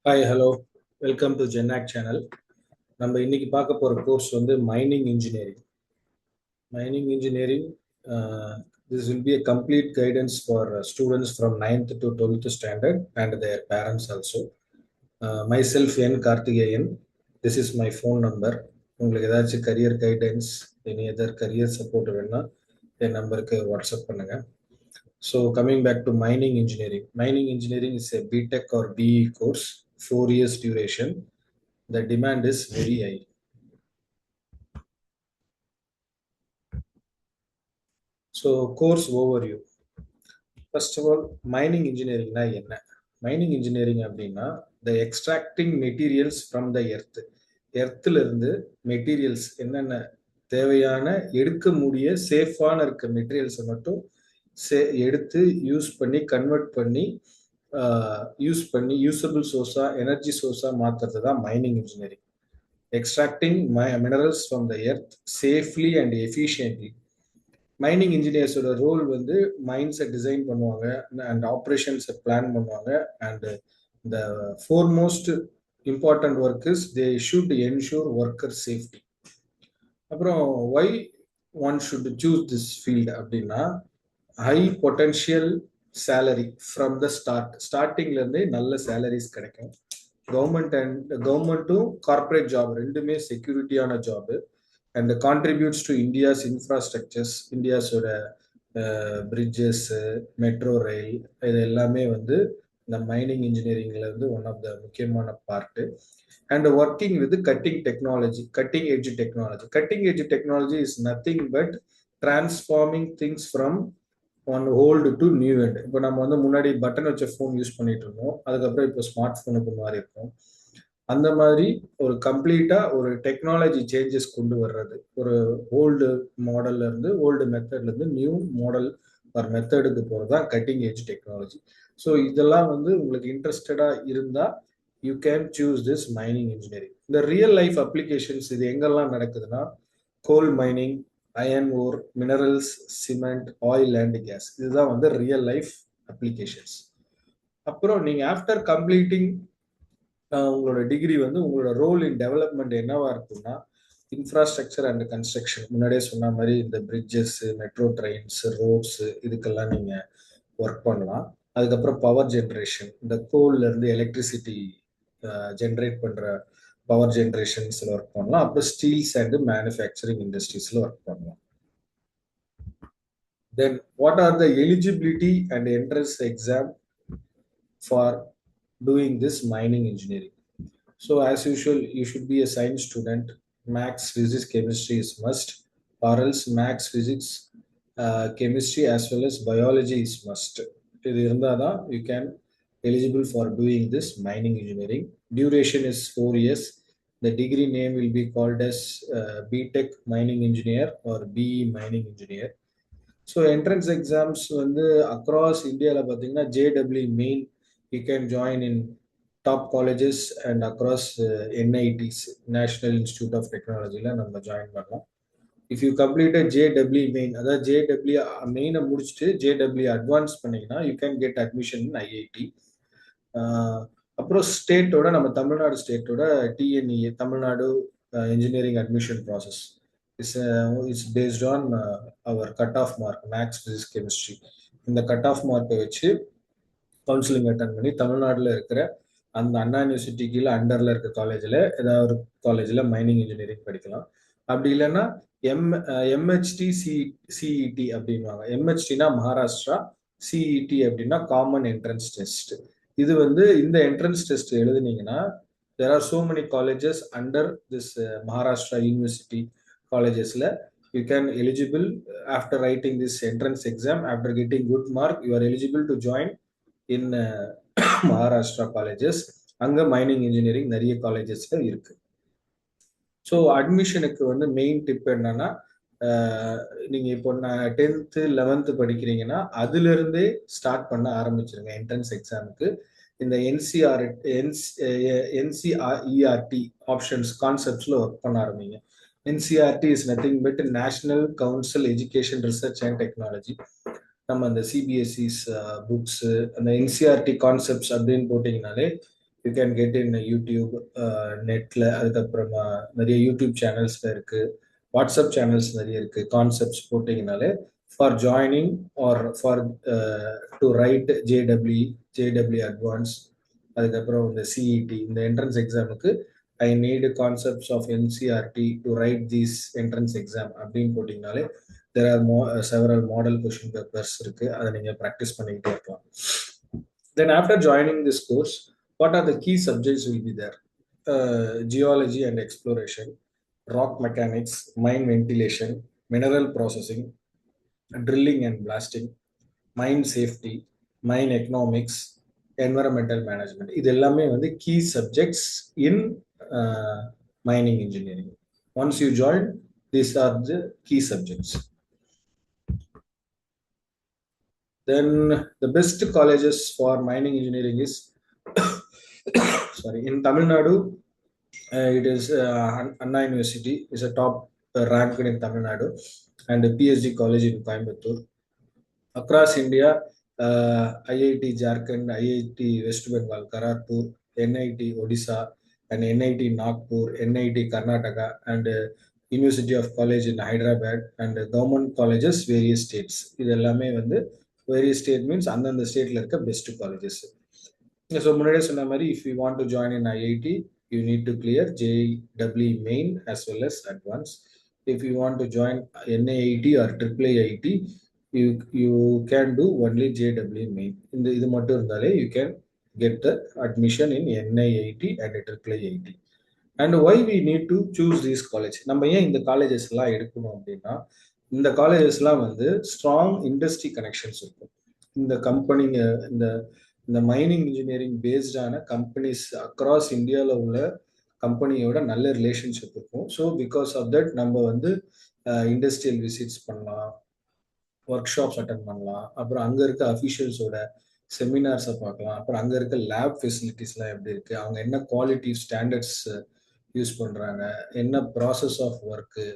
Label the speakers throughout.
Speaker 1: Hi hello, welcome to ஜென்னாக் channel. நம்ம இன்னைக்கு பார்க்க போகிற கோர்ஸ் வந்து mining engineering. Mining engineering, this will be a complete guidance for students from 9th to 12th standard and their parents also. Myself N Karthikeyan, this is my phone number. உங்களுக்கு ஏதாச்சும் career guidance, any other career support வேணும்னா என் நம்பருக்கு WhatsApp பண்ணுங்க. So coming back to mining engineering. Mining engineering is a BTech or BE course, 4 years duration. The demand is very high. So course overview. First of all, mining engineering na enna? Mining engineering அப்படின்னா the extracting materials from the earth. எர்த்ல இருந்து materials என்னென்ன தேவையான எடுக்க முடிய சேஃபான இருக்க மெட்டீரியல்ஸை மட்டும் எடுத்து யூஸ் பண்ணி கன்வெர்ட் பண்ணி யூசபிள் சோர்ஸா எனர்ஜி சோர்ஸா மாத்துறது தான் mining engineering. Extracting minerals from the earth safely and efficiently. Mining இன்ஜினியர்ஸோட ரோல் வந்து மைன்ஸை டிசைன் பண்ணுவாங்க அண்ட் ஆப்ரேஷன்ஸை பிளான் பண்ணுவாங்க. And the foremost important work is they should ensure worker safety. அப்புறம் why one should choose this field அப்படின்னா, high potential salary from the ஸ்டார்டிங்ல இருந்தே நல்ல சேலரிஸ் கிடைக்கும். கவர்மெண்ட்டும் கார்பரேட் ஜாப் ரெண்டுமே செக்யூரிட்டியான job. And contributes to India's infrastructures, இந்தியாஸோட பிரிட்ஜஸ், மெட்ரோ ரயில், இது எல்லாமே வந்து இந்த மைனிங் இன்ஜினியரிங்ல இருந்து ஒன் ஆஃப் த முக்கியமான part. And working with cutting technology, cutting edge technology. Cutting edge technology is nothing but transforming things from one old to new end. இப்போ நம்ம வந்து முன்னாடி பட்டன் வச்ச ஃபோன் யூஸ் பண்ணிட்டு இருந்தோம், அதுக்கப்புறம் இப்போ ஸ்மார்ட் ஃபோனுக்கு மாறி இருக்கும். அந்த மாதிரி ஒரு கம்ப்ளீட்டா ஒரு டெக்னாலஜி சேஞ்சஸ் கொண்டு வர்றது, ஒரு ஓல்டு மாடல்ல இருந்து ஓல்டு மெத்தட்ல இருந்து நியூ மாடல் ஒரு மெத்தடுக்கு போகிறது தான் கட்டிங் எட்ஜ் டெக்னாலஜி. ஸோ இதெல்லாம் வந்து உங்களுக்கு இன்ட்ரெஸ்டடா இருந்தா you can choose this mining engineering. இந்த ரியல் லைஃப் அப்ளிகேஷன்ஸ் இது எங்கெல்லாம் நடக்குதுன்னா, coal mining, iron ore, minerals, cement, oil and gas, இதுதான் வந்து ரியல் லைஃப் அப்ளிகேஷன்ஸ். அப்புறம் நீங்க ஆஃப்டர் கம்ப்ளீட்டிங் உங்களோட டிகிரி வந்து உங்களோட ரோல் இன் டெவலப்மெண்ட் என்னவா இருக்கும்னா, இன்ஃப்ராஸ்ட்ரக்சர் அண்ட் கன்ஸ்ட்ரக்ஷன். முன்னாடியே சொன்ன மாதிரி இந்த பிரிட்ஜஸ், மெட்ரோ ட்ரெயின்ஸ், ரோட்ஸ், இதுக்கெல்லாம் நீங்க ஒர்க் பண்ணலாம். அதுக்கப்புறம் பவர் ஜென்ரேஷன், இந்த கோல்ல இருந்து எலக்ட்ரிசிட்டி ஜென்ரேட் பண்ற பவர் ஜென்ரேஷன்ஸ்ல ஒர்க் பண்ணலாம். அப்புறம் ஸ்டீல்ஸ் அண்ட் மேனுஃபேக்சரிங் இண்டஸ்ட்ரீஸ்ல ஒர்க் பண்ணலாம். Then what are the eligibility and entrance exam for doing this mining engineering? So as usual, you should be a science student. Maths, physics, chemistry is must, or else maths, physics, chemistry as well as biology is must. இது இருந்தால் தான் you can eligible for doing this mining engineering. Duration is 4 years. The degree name will be called as BTech mining engineer or BE mining engineer. So entrance exams வந்து across இந்தியாவில் பார்த்தீங்கன்னா JEE main you can join in top colleges and across NITs, National Institute of Technology ல நம்ம join பண்ணலாம். If you completed JEE main, அதாவது JEE மெயினை முடிச்சுட்டு JEE advance பண்ணீங்கன்னா you can get admission in IIT. அப்புறம் ஸ்டேட்டோட, நம்ம தமிழ்நாடு ஸ்டேட்டோட TNEA, Tamil Nadu engineering admission process is based on our cut off mark, maths, physics, chemistry. இந்த கட் ஆஃப் மார்க்கை வச்சு கவுன்சிலிங் அட்டன் பண்ணி தமிழ்நாட்டில் இருக்கிற அந்த அண்ணா யூனிவர்சிட்டி கீழே அண்டரில் இருக்க காலேஜில் ஏதாவது ஒரு காலேஜில் மைனிங் இன்ஜினியரிங் படிக்கலாம். அப்படி இல்லைன்னா MHT CET அப்படின்வாங்க. MHTனா மகாராஷ்டிரா, CET அப்படின்னா காமன் என்ட்ரன்ஸ் டெஸ்ட். இது வந்து இந்த என்ட்ரன்ஸ் டெஸ்ட் எழுதுனீங்கன்னா there are so many colleges under this Maharashtra University collegesல you can eligible after writing this entrance exam, after getting good mark, you are eligible to join in Maharashtra colleges. அங்கே mining engineering நிறைய காலேஜஸ்ல இருக்கு. So அட்மிஷனுக்கு வந்து main tip என்னன்னா, நீங்கள் இப்போ 10th 11th படிக்கிறீங்கன்னா அதுலேருந்தே ஸ்டார்ட் பண்ண ஆரம்பிச்சிருங்க என்ட்ரன்ஸ் எக்ஸாமுக்கு. இந்த NCERT ஆப்ஷன்ஸ் கான்செப்ட்ஸில் ஒர்க் பண்ண ஆரம்பிங்க. NCERT is nothing but national council education research and technology. நம்ம அந்த CBSE's புக்ஸ், அந்த NCERT கான்செப்ட்ஸ் அப்படின்னு போட்டிங்கனாலே you can get in YouTube, நெட்ல. அதுக்கப்புறமா நிறைய யூடியூப் சேனல்ஸ்ல இருக்கு, வாட்ஸ்அப் சேனல்ஸ் நிறைய இருக்கு. கான்செப்ட்ஸ் போட்டிங்கனாலே for joining or for to write JW advance, அதுக்கப்புறம் இந்த சிஇடி இந்த என்ட்ரன்ஸ் எக்ஸாமுக்கு I need concepts of NCERT to write these entrance exam அப்படின்னு போட்டிங்கனாலே there are several model question papers இருக்கு. அதை நீங்க ப்ராக்டிஸ் பண்ணிக்கிட்டே இருக்கலாம். Then after joining this course, what are the key subjects will be there? Geology and exploration, rock mechanics, mine ventilation, mineral processing, drilling and blasting, mine safety, mine economics, environmental management. இது எல்லாமே வந்து key subjects in mining engineering. Once you join, these are the key subjects. Then the best colleges for mining engineering is sorry, in Tamil Nadu, it is Anna University is a top ranked in Tamil Nadu, and a PhD college in Coimbatore. Across India, IIT Jharkhand, IIT West Bengal, Kharagpur, NIT Odisha, and NIT Nagpur, NIT Karnataka, and University of College in Hyderabad, and government colleges various states. இது எல்லாமே வந்து various state means அந்தந்த ஸ்டேட்ல இருக்க best colleges. So முன்னாடியே சொன்ன மாதிரி if you want to join in IIT, you need to clear JW main as well as advanced. If you want to join NIIT or IIIT, you can do only JEE main. இந்த இது மட்டும் இருந்தாலே you can get the admission in NIIT and IIIT. And why we need to choose these college? நம்ம ஏன் இந்த colleges எல்லாம் எடுக்கணும் அப்படின்னா, இந்த காலேஜஸ்லாம் வந்து ஸ்ட்ராங் இண்டஸ்ட்ரி கனெக்ஷன்ஸ் இருக்கும். இந்த கம்பெனிங்க, இந்த இந்த மைனிங் இன்ஜினியரிங் பேஸ்டான கம்பெனிஸ் அக்ராஸ் இந்தியாவில் உள்ள கம்பெனியோட நல்ல ரிலேஷன்ஷிப் இருக்கும். ஸோ பிகாஸ் ஆஃப் தட் நம்ம வந்து இண்டஸ்ட்ரியல் விசிட்ஸ் பண்ணலாம், ஒர்க் ஷாப்ஸ் அட்டன் பண்ணலாம், அப்புறம் அங்கே இருக்க அஃபிஷியல்ஸோட செமினார்ஸை பார்க்கலாம், அப்புறம் அங்கே இருக்க லேப் ஃபெசிலிட்டிஸ்லாம் எப்படி இருக்கு, அவங்க என்ன குவாலிட்டி ஸ்டாண்டர்ட்ஸ் யூஸ் பண்ணுறாங்க, என்ன process of work,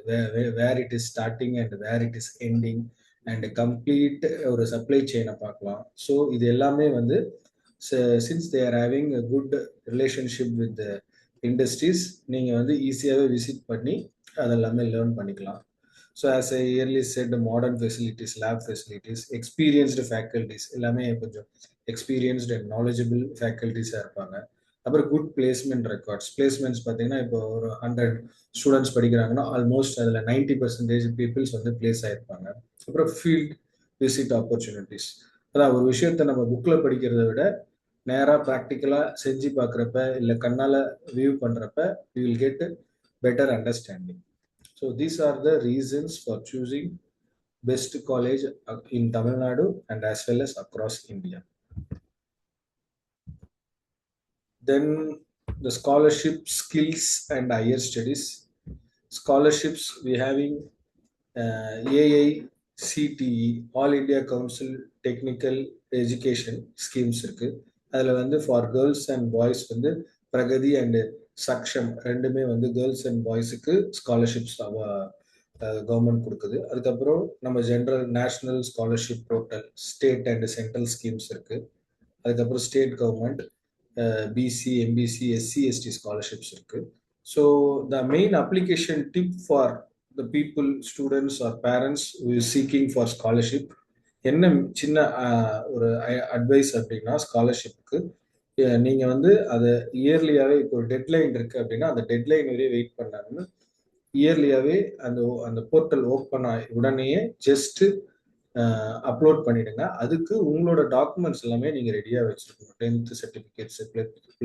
Speaker 1: where it is starting and where it is ending, and complete ஒரு சப்ளை செயினை பார்க்கலாம். ஸோ இது எல்லாமே வந்து since they are having a good relationship with industries, நீங்கள் வந்து ஈஸியாகவே விசிட் பண்ணி அதெல்லாமே லேர்ன் பண்ணிக்கலாம். So as I early said, modern facilities, lab facilities, experienced faculties, எல்லாமே கொஞ்சம் எக்ஸ்பீரியன்ஸ்டு அண்ட் நாலேஜபிள் ஃபேக்கல்டிஸாக இருப்பாங்க. அப்புறம் குட் பிளேஸ்மெண்ட் ரெக்கார்ட்ஸ். பிளேஸ்மெண்ட்ஸ் பார்த்தீங்கன்னா இப்போ ஒரு 100 ஸ்டூடெண்ட்ஸ் படிக்கிறாங்கன்னா ஆல்மோஸ்ட் அதில் 90% பீப்புள்ஸ் வந்து பிளேஸ் ஆகிருப்பாங்க. அப்புறம் ஃபீல்ட் விசிட் ஆப்பர்ச்சுனிட்டிஸ். அதான் ஒரு விஷயத்த நம்ம புக்கில் படிக்கிறத விட நேராக ப்ராக்டிக்கலாக செஞ்சு பார்க்குறப்ப இல்லை கண்ணால் வியூ பண்ணுறப்ப you will get better understanding. So these are the reasons for choosing best college in Tamil Nadu and as well as across India. Then the scholarship, skills and higher studies. Scholarships we having AICTE, All India Council Technical Education schemes இருக்கு. அதில் வந்து for girls and boys வந்து Pragati and Saksham ரெண்டுமே வந்து girls and பாய்ஸுக்கு scholarships government கொடுக்குது. அதுக்கப்புறம் நம்ம general national scholarship portal, state and central schemes இருக்கு. அதுக்கப்புறம் state government BC, MBC, SC, ST scholarships இருக்கு. So the main application tip for the people, students or parents who is seeking for scholarship, என்ன சின்ன ஒரு advice அப்படின்னா, ஸ்காலர்ஷிப்புக்கு நீங்கள் வந்து அதை இயர்லியாகவே, இப்போ ஒரு டெட்லைன் இருக்குது அப்படின்னா அந்த டெட்லைன் வரையே வெயிட் பண்ணாமல் இயர்லியாகவே அந்த போர்ட்டல் ஓப்பன் ஆகி உடனேயே ஜஸ்ட்டு அப்லோட் பண்ணிடுங்க. அதுக்கு உங்களோட டாக்குமெண்ட்ஸ் எல்லாமே நீங்கள் ரெடியாக வச்சுருக்கணும். 10th சர்டிஃபிகேட்ஸ்,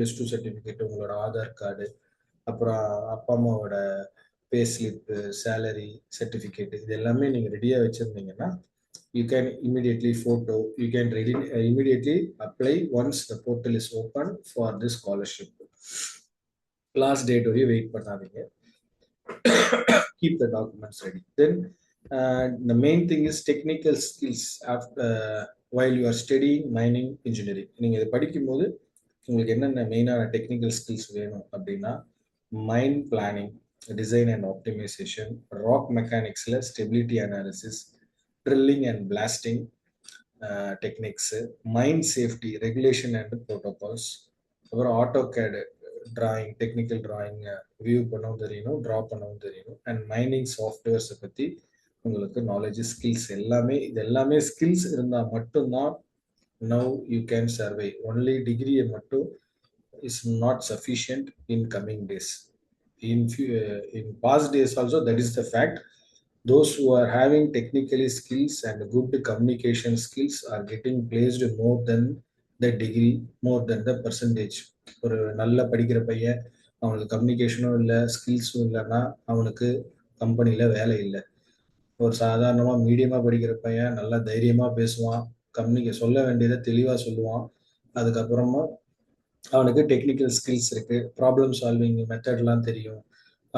Speaker 1: +2 சர்டிஃபிகேட், உங்களோட ஆதார் கார்டு, அப்புறம் அப்பா அம்மாவோட பே ஸ்லிப்பு, சேலரி சர்டிஃபிகேட், இது எல்லாமே நீங்கள் ரெடியாக வச்சுருந்தீங்கன்னா you can immediately immediately apply once the portal is open for this scholarship. Last date or wait பண்ணாதீங்க. Keep the documents ready. Then the main thing is technical skills. While you are studying mining engineering, நீங்க இதை படிக்கும்போது உங்களுக்கு என்னென்ன மெயினான technical skills வேணும் அப்படின்னா, mine planning, design and optimisation, rock மெக்கானிக்ஸில் stability analysis, drilling and blasting techniques, mine safety, regulation and protocols, அப்புறம் ஆட்டோ கேடு டிராயிங், டெக்னிக்கல் டிராயிங் வியூ பண்ணவும் தெரியணும், ட்ரா பண்ணவும் தெரியணும். அண்ட் மைனிங் சாஃப்ட்வேர்ஸை பற்றி உங்களுக்கு நாலேஜ், ஸ்கில்ஸ் எல்லாமே, இது எல்லாமே ஸ்கில்ஸ் இருந்தால் மட்டும்தான் now you can survive. Only டிகிரியை மட்டும் is not sufficient in coming days. In past days also, that is the fact. Those who are having technically skills and good communication skills are getting placed more than the degree, more than the percentage. ஒரு நல்ல படிக்கிற பையன், அவனுக்கு கம்யூனிகேஷனும் இல்லை, ஸ்கில்ஸும் இல்லைன்னா அவனுக்கு கம்பெனியில் வேலை இல்லை. ஒரு சாதாரணமாக மீடியமாக படிக்கிற பையன் நல்லா தைரியமாக பேசுவான், சொல்ல வேண்டியதை தெளிவாக சொல்லுவான். அதுக்கப்புறமா அவனுக்கு டெக்னிக்கல் ஸ்கில்ஸ் இருக்கு, ப்ராப்ளம் சால்விங் மெத்தட்லாம் தெரியும்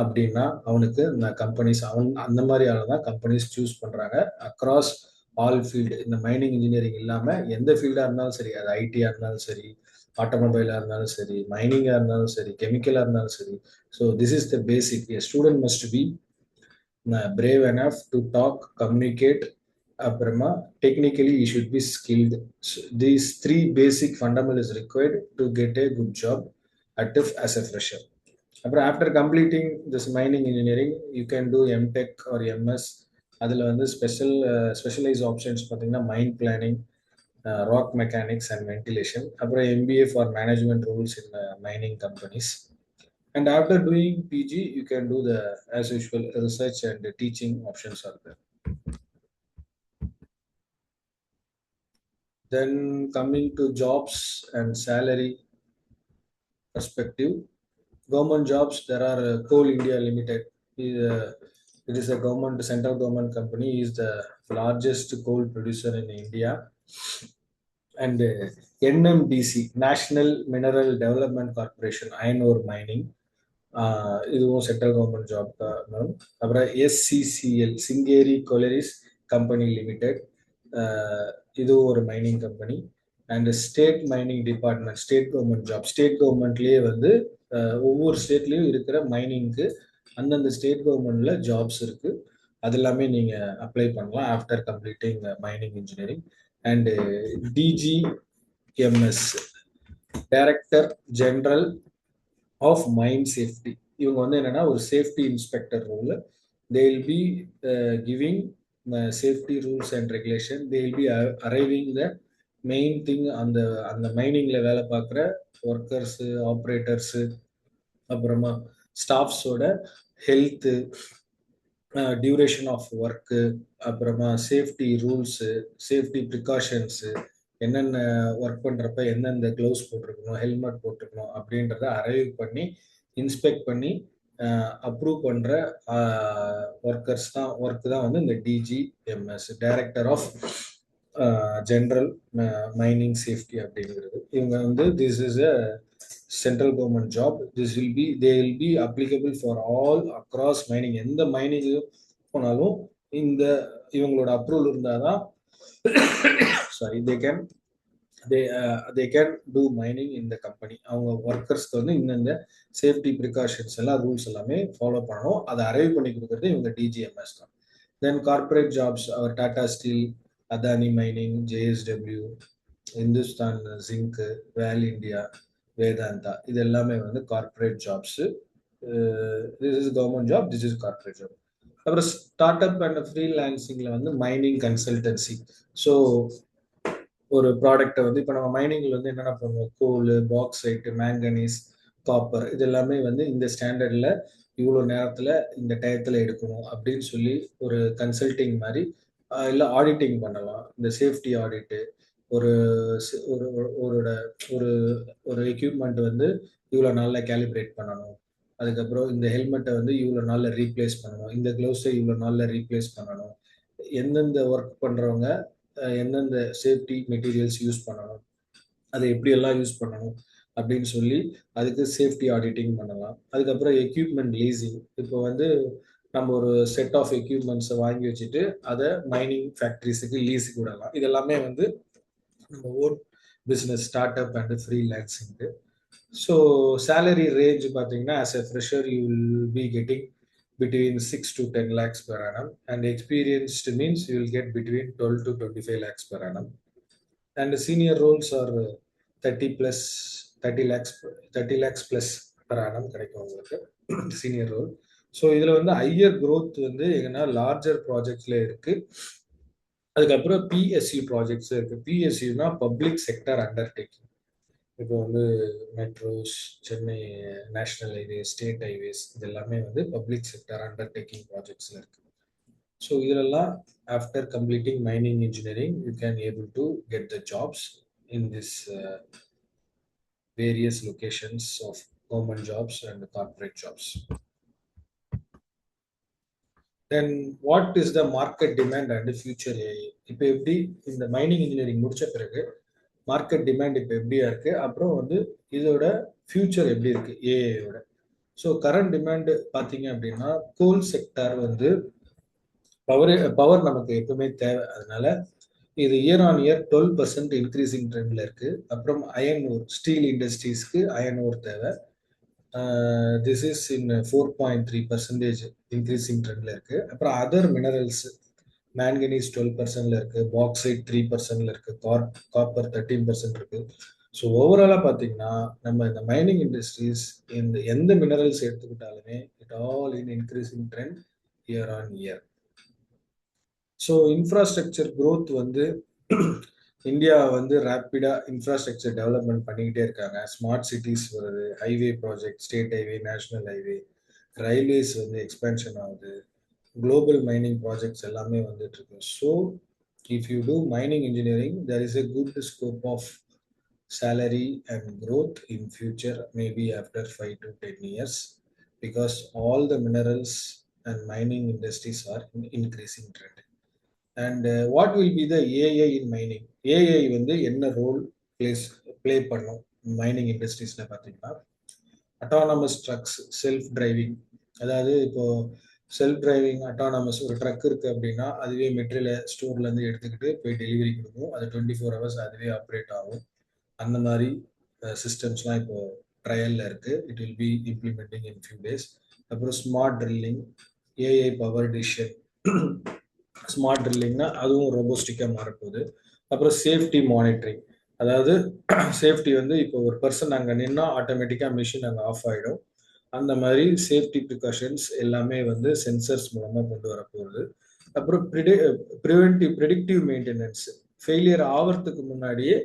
Speaker 1: அப்படின்னா அவனுக்கு கம்பெனிஸ், அந்த மாதிரி ஆளு தான் கம்பெனிஸ் சூஸ் பண்றாங்க அக்ராஸ் ஆல் ஃபீல்டு. இந்த மைனிங் இன்ஜினியரிங் இல்லாம எந்த ஃபீல்டா இருந்தாலும் சரி, அது ஐடியா இருந்தாலும் சரி, ஆட்டோமொபைலா இருந்தாலும் சரி, மைனிங்கா இருந்தாலும் சரி, கெமிக்கலா இருந்தாலும் சரி. So this is the basic. A student must be brave enough to talk, communicate, அப்புறமா technically you should be skilled. These three basic fundamentals required to get a good job at as a fresher. அப்புறம் after completing this mining engineering you can do MTech or MS. அதில் வந்து specialise options பார்த்தீங்கன்னா mine planning, rock mechanics and ventilation. அப்புறம் MBA for management rules in mining companies. And after doing PG, you can do the, as usual, research and teaching options are there. Then coming to jobs and salary perspective, government jobs, there are Coal India Limited. It is a government, central government company, is the largest coal producer in India. And NMDC, National Mineral Development Corporation, iron ore mining, இதுவும் central government job தான். அப்புறம் SCCL, Singareni collieries company limited, இதுவும் ஒரு mining company. And state mining department, state government job. State கவர்மெண்ட்லேயே வந்து ஒவ்வொரு ஸ்டேட்லேயும் இருக்கிற மைனிங்க்கு அந்தந்த ஸ்டேட் கவர்மெண்ட்ல ஜாப்ஸ் இருக்கு. அது எல்லாமே நீங்க அப்ளை பண்ணலாம் after completing mining engineering. And DGMS, director general of mine safety. இவங்க வந்து என்னன்னா ஒரு safety inspector role. They will be giving safety rules and regulation. They will be arriving the main thing. அந்த அந்த மைனிங்ல வேலை பார்க்குற ஒர்க்கர்ஸு, ஆப்ரேட்டர்ஸு, அப்புறமா ஸ்டாஃப்ஸோட ஹெல்த்து, டியூரேஷன் ஆஃப் ஒர்க்கு, அப்புறமா சேஃப்டி ரூல்ஸு, சேஃப்டி ப்ரிகாஷன்ஸு, என்னென்ன ஒர்க் பண்ணுறப்ப எந்தெந்த க்ளவுஸ் போட்டிருக்கணும், ஹெல்மெட் போட்டிருக்கணும் அப்படின்றத அரைவ் பண்ணி இன்ஸ்பெக்ட் பண்ணி அப்ரூவ் பண்ணுற ஒர்க்கு தான் வந்து இந்த DGMS, director of general mining safety அப்படிங்கிறது. இவங்க வந்து this is a central government job. They will be applicable for all across mining. எந்த மைனிங் போனாலும் இந்த இவங்களோட அப்ரூவல் இருந்தால் தான் sorry they can do mining in the company. அவங்க ஒர்க்கர்ஸ்க்கு வந்து இந்த சேஃப்டி ப்ரிகாஷன்ஸ் எல்லாம், ரூல்ஸ் எல்லாமே ஃபாலோ பண்ணணும். அதை அரைவ் பண்ணி கொடுக்குறது இவங்க DGMS தான். Then corporate jobs, our Tata Steel, Adani mining, JSW, Hindustan Zinc, Vale India, Vedanta, இது எல்லாமே வந்து corporate jobs. This is government job, this is corporate job. அப்புறம் ஸ்டார்ட் அப் அண்ட் ஃப்ரீலான்சிங்ல வந்து மைனிங் கன்சல்டன்சி. ஸோ ஒரு ப்ராடக்டை வந்து இப்போ நம்ம மைனிங்ல வந்து என்னென்ன பண்ணுவோம், கோல், பாக்ஸைட், மேங்கனீஸ், காப்பர், இது எல்லாமே வந்து இந்த ஸ்டாண்டர்ட்ல இவ்வளோ நேரத்தில் இந்த டயத்தில் எடுக்கணும் அப்படின்னு சொல்லி ஒரு கன்சல்டிங் மாதிரி, இல்லை ஆடிட்டிங் பண்ணலாம். இந்த சேஃப்டி ஆடிட்டு, ஒரு ஒரு ஒரு ஒரு எக்யூப்மெண்ட் வந்து இவ்வளோ நாளில் கேலிப்ரேட் பண்ணணும், அதுக்கப்புறம் இந்த ஹெல்மெட்டை வந்து இவ்வளோ நாளில் ரீப்ளேஸ் பண்ணணும், இந்த க்ளவுஸை இவ்வளோ நாளில் ரீப்ளேஸ் பண்ணணும், எந்தெந்த ஒர்க் பண்ணுறவங்க எந்தெந்த சேஃப்டி மெட்டீரியல்ஸ் யூஸ் பண்ணணும், அதை எப்படியெல்லாம் யூஸ் பண்ணணும் அப்படின்னு சொல்லி அதுக்கு சேஃப்டி ஆடிட்டிங் பண்ணலாம். அதுக்கப்புறம் எக்யூப்மெண்ட் லீசிங். இப்போ வந்து நம்ம ஒரு செட் ஆஃப் எக்யூப்மெண்ட்ஸை வாங்கி வச்சுட்டு அதை மைனிங் ஃபேக்ட்ரிஸுக்கு லீஸுக்கு விடலாம். இதெல்லாமே வந்து நம்ம own business, start up and freelancing. So salary range பார்த்தீங்கன்னா, as a fresher you will be getting between 6 to 10 lakhs per annum, and experienced means you will get between 12 to 25 lakhs per annum. And the senior roles are 30 plus 30 lakhs 30 lakhs plus per annum கிடைக்கும் உங்களுக்கு senior role. So இதில் வந்து higher growth வந்து எங்கன்னா larger ப்ராஜெக்ட்ஸ்ல இருக்கு. அதுக்கப்புறம் BSc projects இருக்கு. பிஎஸ்சினா public sector undertaking. இப்போ வந்து metros, Chennai national highways, state highways, இது எல்லாமே வந்து பப்ளிக் செக்டர் அண்டர்டேக்கிங் ப்ராஜெக்ட்ஸ்ல இருக்கு. ஸோ இதெல்லாம் after completing mining engineering you can able to get the jobs in this various locations of government jobs and corporate jobs. Then what is the market demand and future AI? இப்போ எப்படி இந்த mining engineering முடிச்ச பிறகு market demand இப்போ எப்படியா இருக்கு, அப்புறம் வந்து இதோட ஃபியூச்சர் எப்படி இருக்கு ஏஐயோட? ஸோ கரண்ட் டிமாண்ட் பார்த்தீங்க அப்படின்னா கோல் செக்டார் வந்து பவர் நமக்கு எப்பவுமே தேவை. அதனால இது இயர் ஆன் இயர் 12% இன்க்ரீசிங் ட்ரெண்ட்ல இருக்கு. அப்புறம் அயன் ஓர், ஸ்டீல் இண்டஸ்ட்ரீஸ்க்கு அயன் ஓர் தேவை. திஸ் இஸ் இன் 4.3% இன்க்ரீசிங் ட்ரெண்ட்ல இருக்கு. அப்புறம் அதர் மினரல்ஸ் மேங்கனீஸ் 12%ல இருக்கு, பாக்சைட் 3%ல இருக்கு, காப்பர் 13% இருக்கு. ஸோ ஓவராலாக பார்த்தீங்கன்னா நம்ம இந்த மைனிங் இண்டஸ்ட்ரீஸ் இந்த எந்த மினரல்ஸ் எடுத்துக்கிட்டாலுமே it all in increasing trend year on year. So infrastructure growth வந்து இந்தியா வந்து ரேப்பிடா இன்ஃப்ராஸ்ட்ரக்சர் டெவலப்மெண்ட் பண்ணிக்கிட்டே இருக்காங்க. ஸ்மார்ட் சிட்டிஸ் வருது, highway project, state highway, national highway, railways வந்து எக்ஸ்பென்ஷன் ஆகுது, குளோபல் மைனிங் ப்ராஜெக்ட்ஸ் எல்லாமே வந்துட்டு இருக்கு. So if you do mining engineering there is a good scope of salary and growth in future, maybe after 5 to 10 years, because all the minerals and mining industries are in increasing trend. And what will be the AI in mining? AI வந்து என்ன role play பண்ணும் mining இண்டஸ்ட்ரீஸ்ல பார்த்தீங்கன்னா, autonomous drugs, self driving. அதாவது இப்போ self driving autonomous ஒரு drug இருக்கு அப்படின்னா அதுவே மெட்டீரியலை ஸ்டோர்ல இருந்து எடுத்துக்கிட்டு போய் டெலிவரி கொடுக்கும். அது 24 hours அதுவே ஆப்ரேட் ஆகும். அந்த மாதிரி சிஸ்டம்ஸ்லாம் இப்போ ட்ரையல்ல இருக்கு. It will be implementing in few days. அப்புறம் smart drilling, AI power decision. Smart ட்ரில்லிங்னா அதுவும் ரோபோஸ்டிக்காக மாறப்போகுது. அப்புறம் சேஃப்டி மானிட்டரிங், அதாவது சேஃப்டி வந்து இப்போ ஒரு பர்சன் அங்கே நின்னா ஆட்டோமேட்டிக்காக மிஷின் அங்கே ஆஃப் ஆகிடும். அந்த மாதிரி சேஃப்டி ப்ரிகாஷன்ஸ் எல்லாமே வந்து சென்சர்ஸ் மூலமாக கொண்டு வரப்போகுது. அப்புறம் ப்ரிடிக்டிவ் மெயின்டெனன்ஸ், ஃபெயிலியர் ஆகிறதுக்கு முன்னாடியே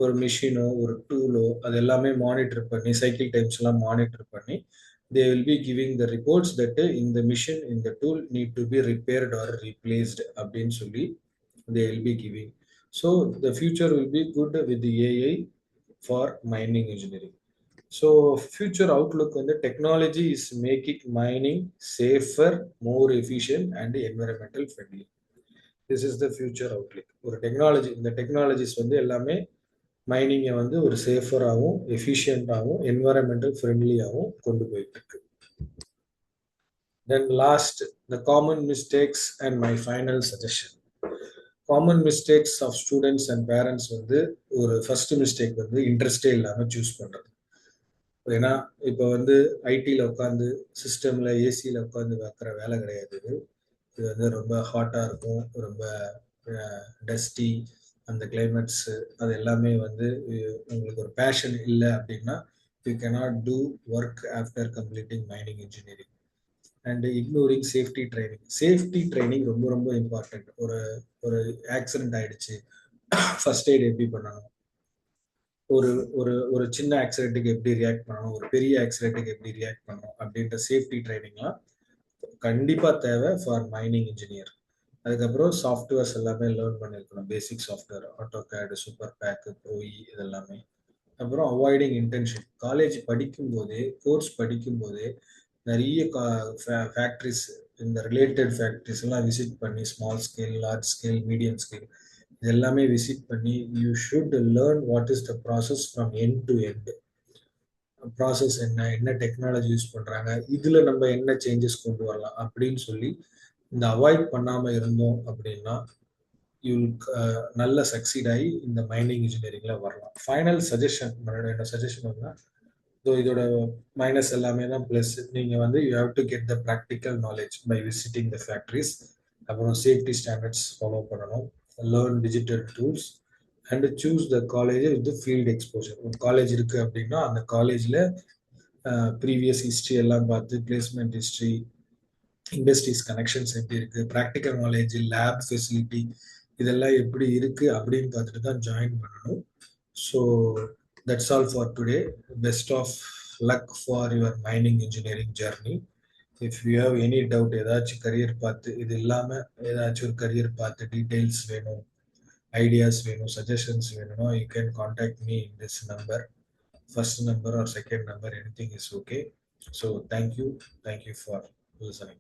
Speaker 1: ஒரு மிஷினோ ஒரு டூலோ அது எல்லாமே மானிட்டர் பண்ணி சைக்கிள் டைம்ஸ் எல்லாம் மானிட்டர் பண்ணி they will be giving the reports that in the machine in the tool need to be repaired or replaced அப்படின்னு சொல்லி they will be giving. So the future will be good with the AI for mining engineering. So future outlook வந்து technology is making mining safer, more efficient and environmental friendly. This is the future outlook. ஒரு technology, இந்த technologies வந்து எல்லாமே மைனிங்கை வந்து ஒரு சேஃபராகவும் எஃபிஷியண்டாகவும் environmental ஃப்ரெண்ட்லியாகவும் கொண்டு போயிட்டு இருக்கு. Then last, the common mistakes and my final suggestion. Common mistakes of students and parents வந்து ஒரு ஃபர்ஸ்ட் மிஸ்டேக் வந்து இன்ட்ரெஸ்டே இல்லாமல் சூஸ் பண்ணுறது. ஏன்னா இப்போ வந்து ஐடியில் உட்காந்து சிஸ்டமில் ஏசியில் உட்காந்து பார்க்குற வேலை கிடையாது. இது வந்து ரொம்ப ஹாட்டாக இருக்கும், ரொம்ப டஸ்டி, அந்த கிளைமேட்ஸு அது எல்லாமே வந்து உங்களுக்கு ஒரு பேஷன் இல்லை அப்படின்னா you cannot do work after completing mining engineering. And ignoring safety training. Safety training ரொம்ப ரொம்ப இம்பார்ட்டன்ட். ஒரு ஒரு ஆக்சிடென்ட் ஆயிடுச்சு, ஃபர்ஸ்ட் எய்ட் எப்படி பண்ணணும், ஒரு ஒரு ஒரு சின்ன ஆக்சிடென்ட்டுக்கு எப்படி ரியாக்ட் பண்ணணும், ஒரு பெரிய ஆக்சிடென்ட்டுக்கு எப்படி ரியாக்ட் பண்ணணும் அப்படின்ற சேஃப்டி ட்ரைனிங்லாம் கண்டிப்பாக தேவை ஃபார் மைனிங் இன்ஜினியர். அதுக்கப்புறம் சாஃப்ட்வேர்ஸ் எல்லாமே லேர்ன் பண்ணியிருக்கணும், basic software, AutoCAD, Surpac, Pro E இதெல்லாமே. அப்புறம் அவாய்டிங் இன்டென்ஷன். காலேஜ் படிக்கும்போதே, கோர்ஸ் படிக்கும்போதே நிறைய ஃபேக்ட்ரிஸ், இந்த ரிலேட்டட் ஃபேக்ட்ரிஸ் எல்லாம் விசிட் பண்ணி small scale, large scale, medium scale இது எல்லாமே விசிட் பண்ணி you should learn what is the process from end to end. Process என்ன, என்ன டெக்னாலஜி யூஸ் பண்ணுறாங்க, இதில் நம்ம என்ன சேஞ்சஸ் கொண்டு வரலாம் அப்படின்னு சொல்லி இந்த அவாய்ட் பண்ணாமல் இருந்தோம் அப்படின்னா யூல் நல்ல சக்சீட் ஆகி இந்த மைனிங் இன்ஜினியரிங்கில் வரலாம். ஃபைனல் சஜஷன், என்னோட சஜஷன் வந்து இதோட மைனஸ் எல்லாமே தான் ப்ளஸ். நீங்கள் வந்து you have to get the practical knowledge by visiting the factories. அப்புறம் சேஃப்டி ஸ்டாண்டர்ட்ஸ் ஃபாலோ பண்ணணும், learn digital tools, and choose the college with field exposure. ஒரு காலேஜ் இருக்கு அப்படின்னா அந்த காலேஜில் ப்ரீவியஸ் ஹிஸ்ட்ரி எல்லாம் பார்த்து, பிளேஸ்மெண்ட் ஹிஸ்ட்ரி, இண்டஸ்ட்ரீஸ் கனெக்ஷன்ஸ் எப்படி இருக்கு, ப்ராக்டிக்கல் நாலேஜ், லேப் ஃபெசிலிட்டி இதெல்லாம் எப்படி இருக்கு அப்படின்னு பார்த்துட்டு தான் ஜாயின் பண்ணணும். So that's all for today. Best of luck for your mining engineering journey. If you have any doubt, ஏதாச்சும் கரியர் பார்த்து இது இல்லாமல் ஏதாச்சும் ஒரு கரியர் பார்த்து டீட்டெயில்ஸ் வேணும், ஐடியாஸ் வேணும், சஜஷன்ஸ் வேணும்னா you can contact me in this number. First number or second number, anything is okay. So thank you for listening.